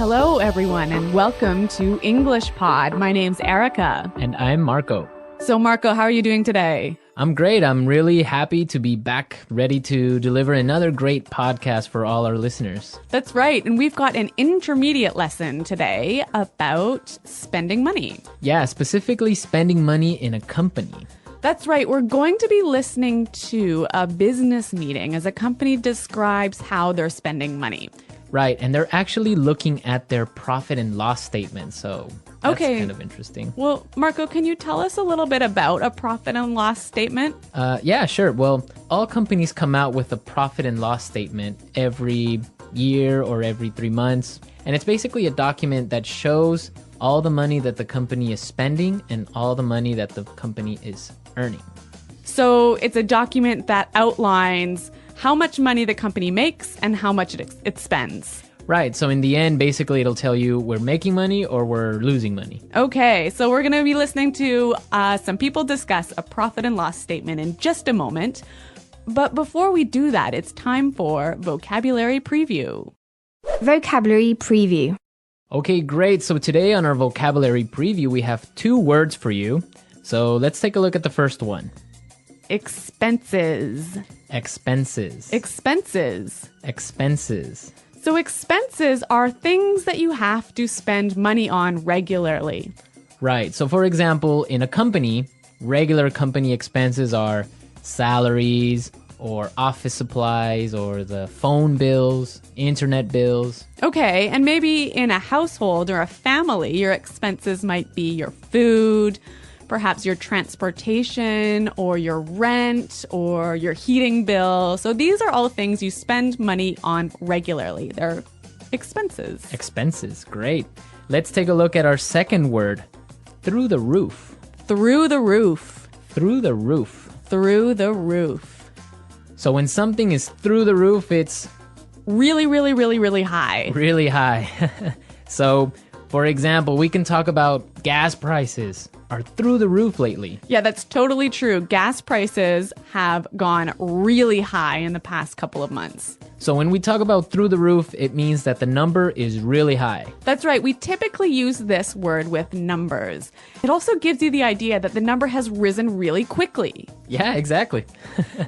Hello, everyone, and welcome to English Pod. My name's Erica. And I'm Marco. So, Marco, how are you doing today? I'm great. I'm really happy to be back, ready to deliver another great podcast for all our listeners. That's right. And we've got an intermediate lesson today about spending money. Yeah, specifically spending money in a company. That's right. We're going to be listening to a business meeting as a company describes how they're spending money. Right, and they're actually looking at their profit and loss statement, so that's kind of interesting. Well, Marco, can you tell us a little bit about a profit and loss statement? Yeah, sure. Well, all companies come out with a profit and loss statement every year or every 3 months, and it's basically a document that shows all the money that the company is spending and all the money that the company is earning. So it's a document that outlines how much money the company makes and how much it spends. Right. So in the end, basically, it'll tell you we're making money or we're losing money. Okay. So we're going to be listening to some people discuss a profit and loss statement in just a moment. But before we do that, it's time for Vocabulary Preview. Vocabulary Preview. Okay, great. So today on our Vocabulary Preview, we have 2 words for you. So let's take a look at the first one. Expenses. Expenses. Expenses. Expenses. So expenses are things that you have to spend money on regularly. Right. So for example, in a company, regular company expenses are salaries or office supplies or the phone bills, internet bills. Okay, and maybe in a household or a family, your expenses might be your food, perhaps your transportation or your rent or your heating bill. So these are all things you spend money on regularly. They're expenses. Expenses, great. Let's take a look at our second word, through the roof. Through the roof. Through the roof. Through the roof. So when something is through the roof, it's really, really, really, really high. Really high. So, for example, we can talk about gas prices are through the roof lately. Yeah, that's totally true. Gas prices have gone really high in the past couple of months. So when we talk about through the roof, it means that the number is really high. That's right. We typically use this word with numbers. It also gives you the idea that the number has risen really quickly. Yeah, exactly.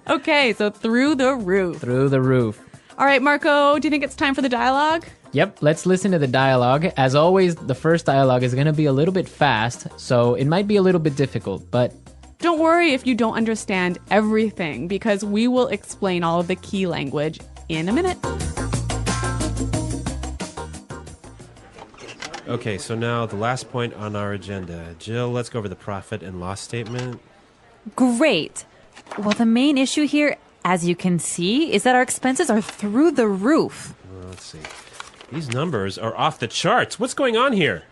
Okay, so through the roof. Through the roof. All right, Marco, do you think it's time for the dialogue? Yep, let's listen to the dialogue. As always, the first dialogue is going to be a little bit fast, so it might be a little bit difficult, but don't worry if you don't understand everything, because we will explain all of the key language in a minute. Okay, so now the last point on our agenda. Jill, let's go over the profit and loss statement. Great. Well, the main issue here, as you can see, is that our expenses are through the roof. Well, let's see. These numbers are off the charts. What's going on here?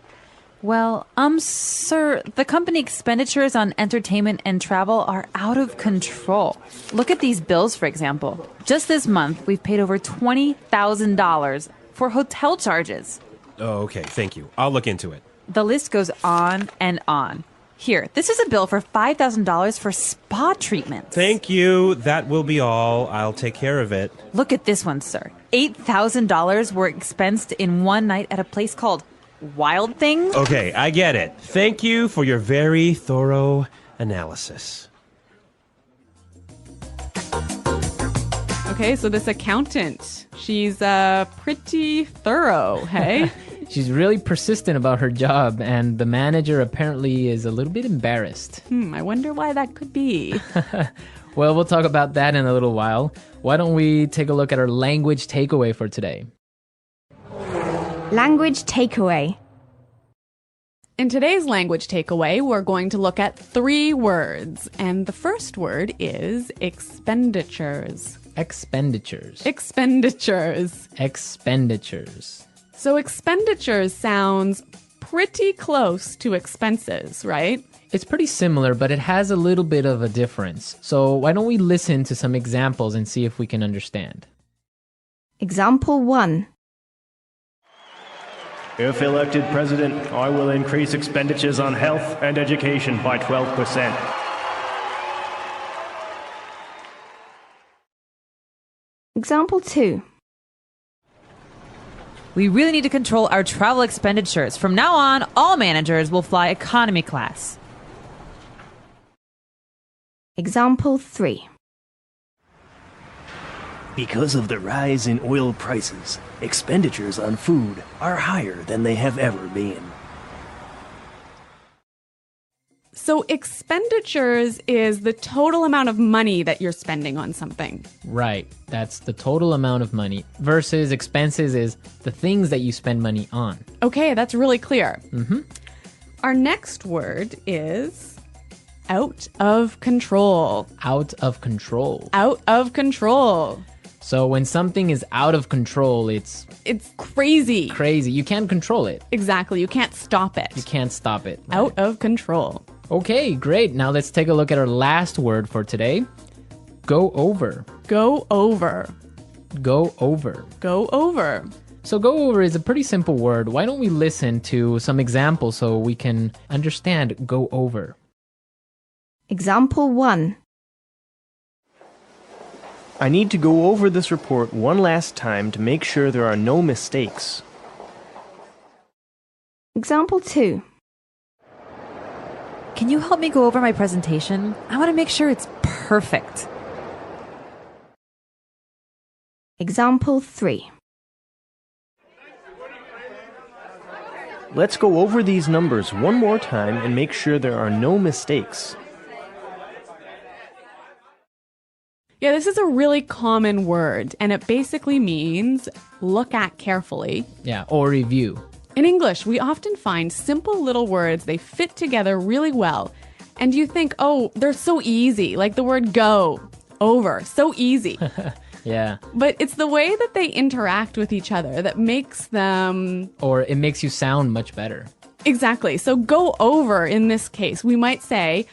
Well, sir, the company expenditures on entertainment and travel are out of control. Look at these bills, for example. Just this month, we've paid over $20,000 for hotel charges. Oh, okay. Thank you. I'll look into it. The list goes on and on. Here, this is a bill for $5,000 for spa treatments. Thank you. That will be all. I'll take care of it. Look at this one, sir. $8,000 were expensed in one night at a place called Wild Thing. Okay, I get it. Thank you for your very thorough analysis. Okay, so this accountant, she's pretty thorough, hey? she's really persistent about her job, and the manager apparently is a little bit embarrassed. I wonder why that could be. Well, we'll talk about that in a little while. Why don't we take a look at our language takeaway for today? Language takeaway. In today's language takeaway, we're going to look at 3 words. And the first word is expenditures. Expenditures. Expenditures. Expenditures. So expenditures sounds pretty close to expenses, right? It's pretty similar, but it has a little bit of a difference. So why don't we listen to some examples and see if we can understand? Example 1. If elected president, I will increase expenditures on health and education by 12%. Example 2. We really need to control our travel expenditures. From now on, all managers will fly economy class. Example 3. Because of the rise in oil prices, expenditures on food are higher than they have ever been. So expenditures is the total amount of money that you're spending on something. Right. That's the total amount of money versus expenses is the things that you spend money on. Okay, that's really clear. Our next word is out of control. Out of control. Out of control. So when something is out of control, it's crazy. crazy. You can't control it. Exactly. You can't stop it. You can't stop it. Right? Out of control. Okay, great. Now let's take a look at our last word for today. Go over. Go over. Go over. Go over. So go over is a pretty simple word. Why don't we listen to some examples so we can understand go over? Example 1. I need to go over this report one last time to make sure there are no mistakes. Example 2. Can you help me go over my presentation? I want to make sure it's perfect. Example 3. Let's go over these numbers one more time and make sure there are no mistakes. Yeah, this is a really common word, and it basically means look at carefully. Yeah, or review. In English, we often find simple little words, they fit together really well. And you think, oh, they're so easy, like the word go, over, so easy. Yeah. But it's the way that they interact with each other that makes them... Or it makes you sound much better. Exactly. So go over in this case, we might say,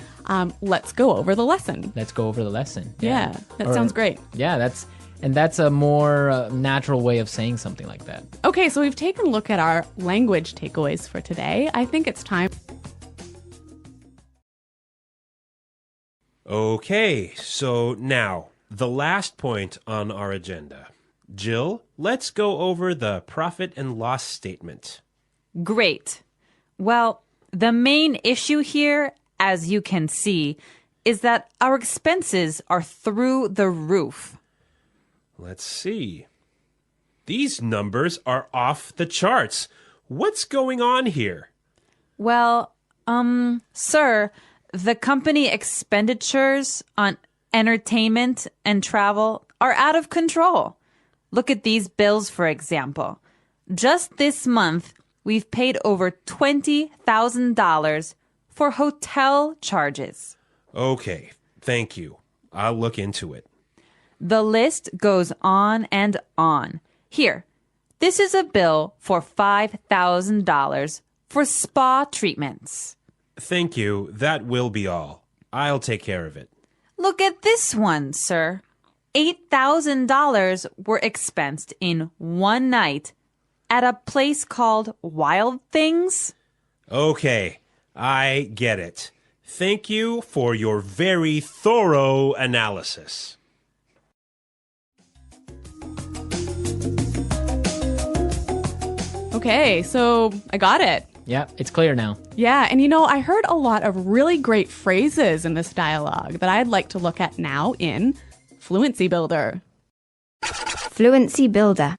let's go over the lesson. Let's go over the lesson. Yeah, that sounds great. Yeah, that's a more natural way of saying something like that. Okay, so we've taken a look at our language takeaways for today. I think it's time. Okay, so now, the last point on our agenda. Jill, let's go over the profit and loss statement. Great. Well, the main issue here, as you can see, is that our expenses are through the roof. Let's see. These numbers are off the charts. What's going on here? Well, sir, the company expenditures on entertainment and travel are out of control. Look at these bills, for example. Just this month, we've paid over $20,000 for hotel charges. Okay, thank you. I'll look into it. The list goes on and on. Here, this is a bill for $5,000 for spa treatments. Thank you. That will be all. I'll take care of it. Look at this one, sir. $8,000 were expensed in one night at a place called Wild Things. Okay, I get it. Thank you for your very thorough analysis. Okay, so I got it. Yeah, it's clear now. Yeah, and I heard a lot of really great phrases in this dialogue that I'd like to look at now in Fluency Builder. Fluency Builder.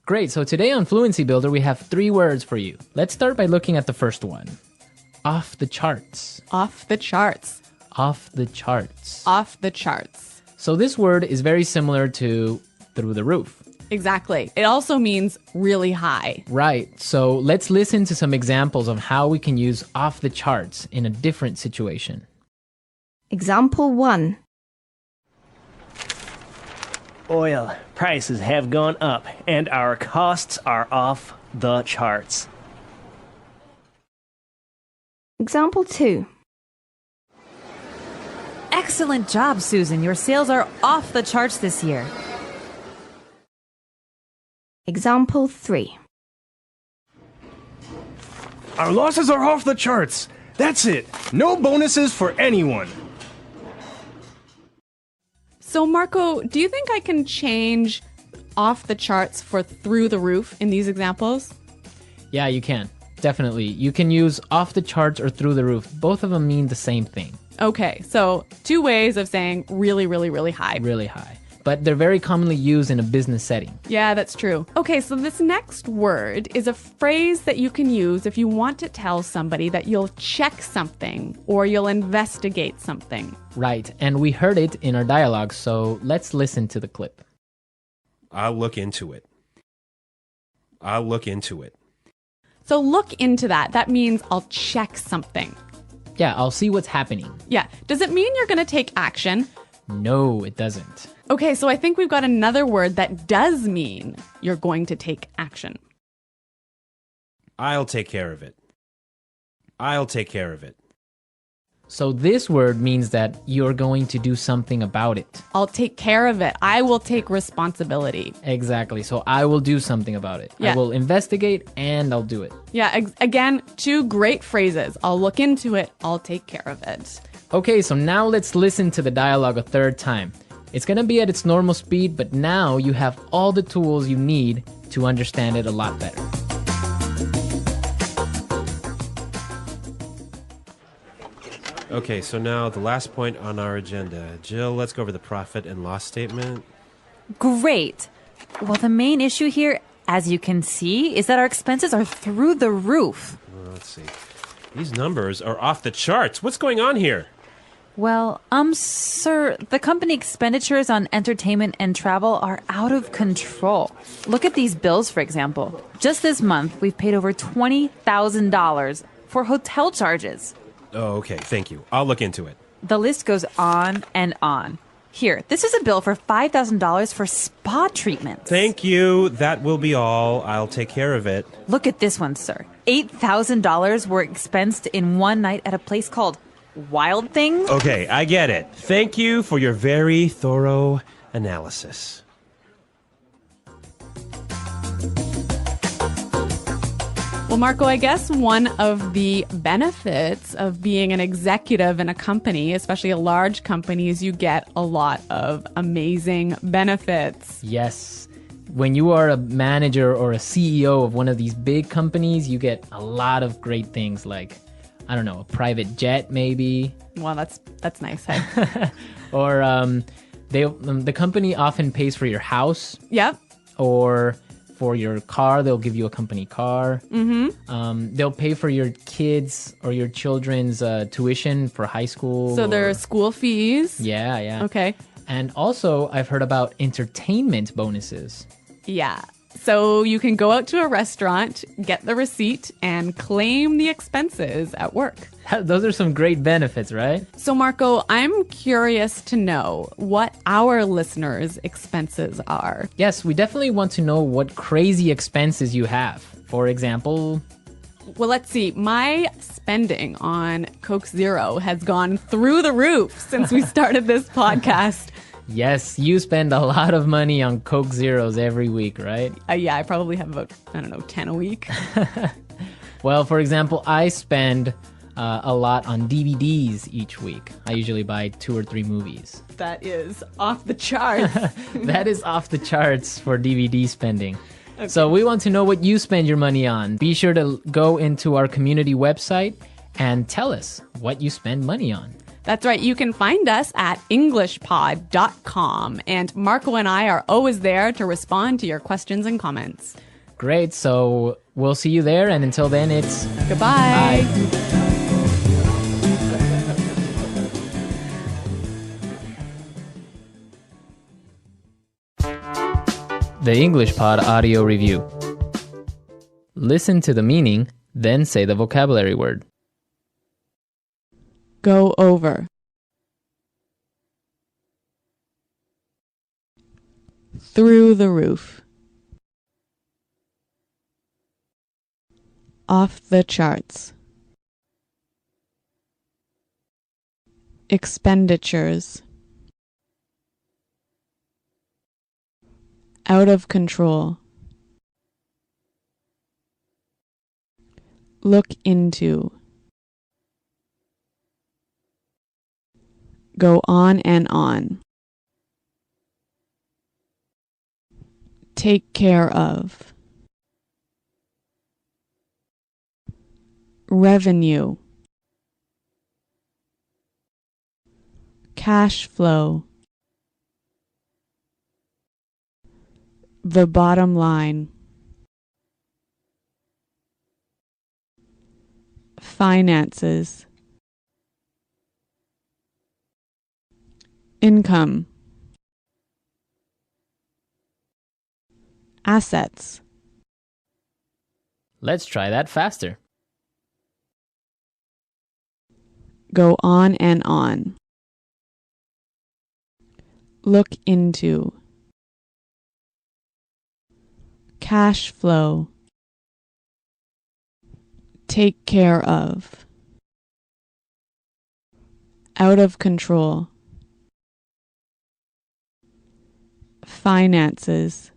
Great, so today on Fluency Builder, we have 3 words for you. Let's start by looking at the first one. Off the charts. Off the charts. Off the charts. Off the charts. So this word is very similar to through the roof. Exactly. It also means really high. Right, so let's listen to some examples of how we can use off the charts in a different situation. Example 1. Oil prices have gone up and our costs are off the charts. Example 2. Excellent job, Susan. Your sales are off the charts this year. Example 3. Our losses are off the charts. That's it. No bonuses for anyone. So, Marco, do you think I can change off the charts for through the roof in these examples? Yeah, you can. Definitely. You can use off the charts or through the roof. Both of them mean the same thing. Okay, so two ways of saying really, really, really high. Really high. But they're very commonly used in a business setting. Yeah, that's true. Okay, so this next word is a phrase that you can use if you want to tell somebody that you'll check something or you'll investigate something. Right, and we heard it in our dialogue, so let's listen to the clip. I'll look into it. I'll look into it. So look into that. That means I'll check something. Yeah, I'll see what's happening. Yeah. Does it mean you're going to take action? No, it doesn't. Okay, so I think we've got another word that does mean you're going to take action. I'll take care of it. I'll take care of it. So this word means that you're going to do something about it. I'll take care of it. I will take responsibility. Exactly. So I will do something about it. Yeah. I will investigate and I'll do it. Yeah, again, two great phrases. I'll look into it. I'll take care of it. Okay, so now let's listen to the dialogue a third time. It's going to be at its normal speed, but now you have all the tools you need to understand it a lot better. Okay, so now the last point on our agenda. Jill, let's go over the profit and loss statement. Great. Well, the main issue here, as you can see, is that our expenses are through the roof. Well, let's see. These numbers are off the charts. What's going on here? Well, sir, the company expenditures on entertainment and travel are out of control. Look at these bills, for example. Just this month, we've paid over $20,000 for hotel charges. Oh, okay. Thank you. I'll look into it. The list goes on and on. Here, this is a bill for $5,000 for spa treatments. Thank you. That will be all. I'll take care of it. Look at this one, sir. $8,000 were expensed in one night at a place called Wild Thing. Okay, I get it. Thank you for your very thorough analysis. Well, Marco, I guess one of the benefits of being an executive in a company, especially a large company, is you get a lot of amazing benefits. Yes. When you are a manager or a CEO of one of these big companies, you get a lot of great things like, I don't know, a private jet maybe. Well, that's nice. Hey? Or the company often pays for your house. Yep. Or for your car, they'll give you a company car. Mm-hmm. They'll pay for your kids or your children's tuition for high school. So there are school fees. Yeah, yeah. Okay. And also, I've heard about entertainment bonuses. Yeah. So you can go out to a restaurant, get the receipt, and claim the expenses at work. Those are some great benefits, right? So, Marco, I'm curious to know what our listeners' expenses are. Yes, we definitely want to know what crazy expenses you have. For example, Well, let's see. My spending on Coke Zero has gone through the roof since we started this podcast. yes, you spend a lot of money on Coke Zeros every week, right? Yeah, I probably have about, 10 a week. Well, for example, I spend a lot on DVDs each week. I usually buy 2 or 3 movies. That is off the charts. That is off the charts for DVD spending. Okay. So we want to know what you spend your money on. Be sure to go into our community website and tell us what you spend money on. That's right. You can find us at englishpod.com. And Marco and I are always there to respond to your questions and comments. Great. So we'll see you there. And until then, it's goodbye. Bye. The English Pod Audio Review. Listen to the meaning, then say the vocabulary word. Go over. Through the roof. Off the charts. Expenditures. Out of control. Look into. Go on and on. Take care of. Revenue. Cash flow. The bottom line. Finances. Income. Assets. Let's try that faster. Go on and on. Look into. Cash flow. Take care of. Out of control. Finances.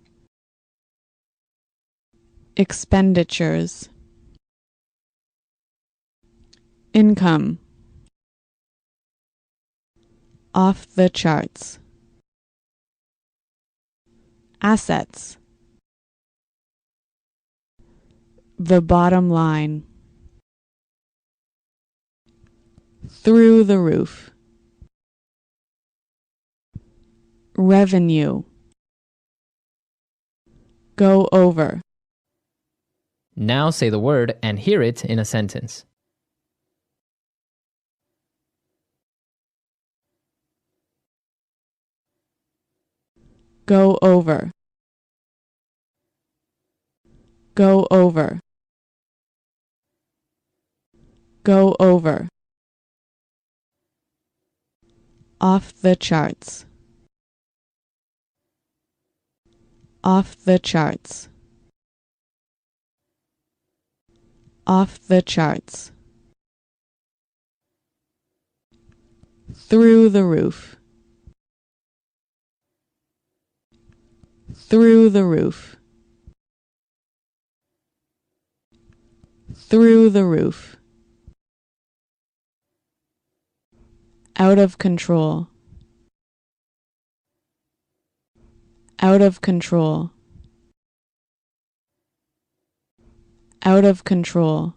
Expenditures. Income. Off the charts. Assets. The bottom line. Through the roof. Revenue. Go over. Now say the word and hear it in a sentence. Go over. Go over. Go over. Off the charts. Off the charts. Off the charts. Through the roof. Through the roof. Through the roof. Out of control. Out of control. Out of control.